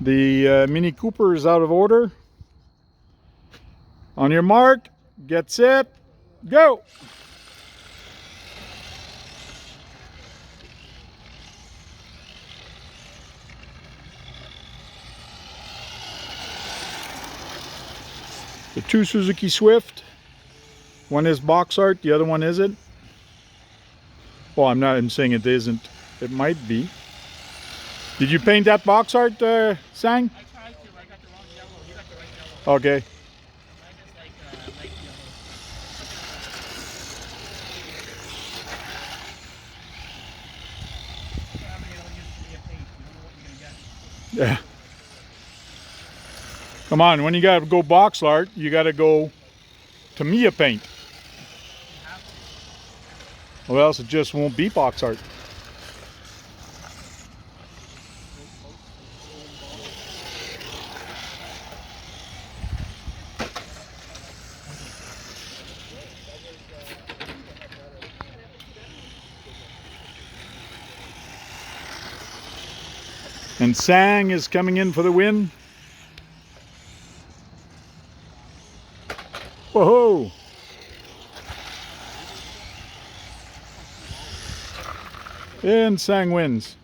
The Mini Cooper is out of order. On your mark, get set, go! The two Suzuki Swift. One is box art, the other one isn't. Well, I'm saying it isn't. It might be. Did you paint that box art, Sang? I tried to. I got the wrong yellow. You got the right yellow. Okay. Mine is like light yellow. Yeah. Come on, when you gotta go box art, you gotta go Tamiya paint. Or else it just won't be box art. And Sang is coming in for the win. Whoa! And Sang wins.